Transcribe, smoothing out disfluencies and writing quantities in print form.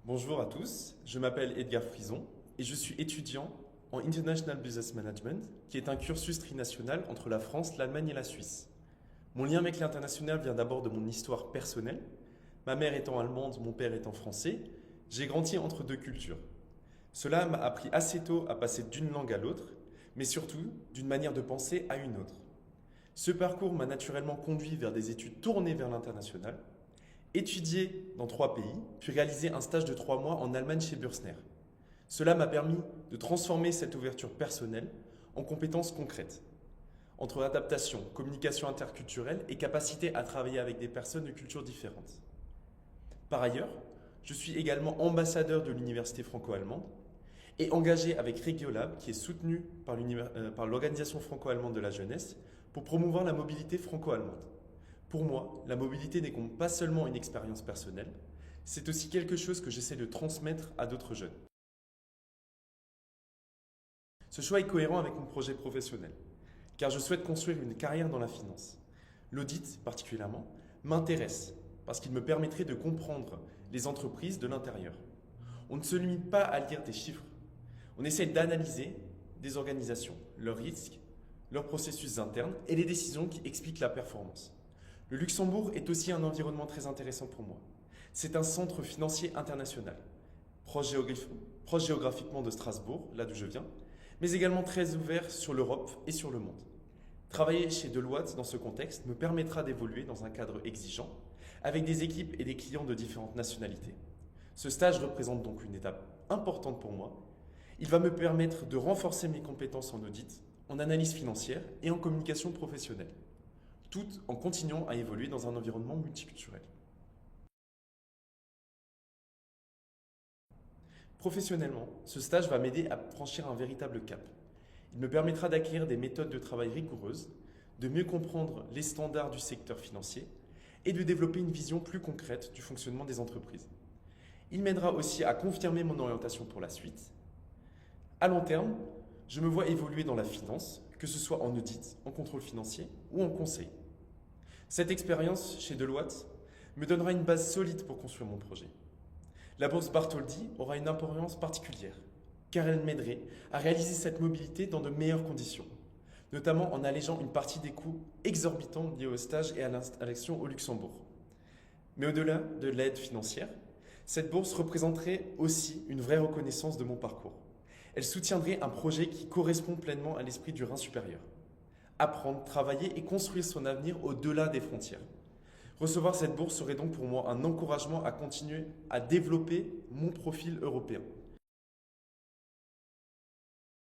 Bonjour à tous, je m'appelle Edgar Frison et je suis étudiant en International Business Management, qui est un cursus trinational entre la France, l'Allemagne et la Suisse. Mon lien avec l'international vient d'abord de mon histoire personnelle. Ma mère étant allemande, mon père étant français, j'ai grandi entre deux cultures. Cela m'a appris assez tôt à passer d'une langue à l'autre, mais surtout d'une manière de penser à une autre. Ce parcours m'a naturellement conduit vers des études tournées vers l'international, étudié dans 3 pays, puis réalisé un stage de 3 mois en Allemagne chez Bürsner. Cela m'a permis de transformer cette ouverture personnelle en compétences concrètes, entre adaptation, communication interculturelle et capacité à travailler avec des personnes de cultures différentes. Par ailleurs, je suis également ambassadeur de l'université franco-allemande et engagé avec Regiolab, qui est soutenu par l'Organisation franco-allemande de la jeunesse, pour promouvoir la mobilité franco-allemande. Pour moi, la mobilité n'est pas seulement une expérience personnelle, c'est aussi quelque chose que j'essaie de transmettre à d'autres jeunes. Ce choix est cohérent avec mon projet professionnel, car je souhaite construire une carrière dans la finance. L'audit, particulièrement, m'intéresse parce qu'il me permettrait de comprendre les entreprises de l'intérieur. On ne se limite pas à lire des chiffres, on essaie d'analyser des organisations, leurs risques, leurs processus internes et les décisions qui expliquent la performance. Le Luxembourg est aussi un environnement très intéressant pour moi. C'est un centre financier international, proche géographiquement de Strasbourg, là d'où je viens, mais également très ouvert sur l'Europe et sur le monde. Travailler chez Deloitte dans ce contexte me permettra d'évoluer dans un cadre exigeant, avec des équipes et des clients de différentes nationalités. Ce stage représente donc une étape importante pour moi. Il va me permettre de renforcer mes compétences en audit, en analyse financière et en communication professionnelle, tout en continuant à évoluer dans un environnement multiculturel. Professionnellement, ce stage va m'aider à franchir un véritable cap. Il me permettra d'acquérir des méthodes de travail rigoureuses, de mieux comprendre les standards du secteur financier et de développer une vision plus concrète du fonctionnement des entreprises. Il m'aidera aussi à confirmer mon orientation pour la suite. À long terme, je me vois évoluer dans la finance, que ce soit en audit, en contrôle financier ou en conseil. Cette expérience chez Deloitte me donnera une base solide pour construire mon projet. La bourse Bartholdi aura une importance particulière, car elle m'aiderait à réaliser cette mobilité dans de meilleures conditions, notamment en allégeant une partie des coûts exorbitants liés au stage et à l'installation au Luxembourg. Mais au-delà de l'aide financière, cette bourse représenterait aussi une vraie reconnaissance de mon parcours. Elle soutiendrait un projet qui correspond pleinement à l'esprit du Rhin supérieur. Apprendre, travailler et construire son avenir au-delà des frontières. Recevoir cette bourse serait donc pour moi un encouragement à continuer à développer mon profil européen.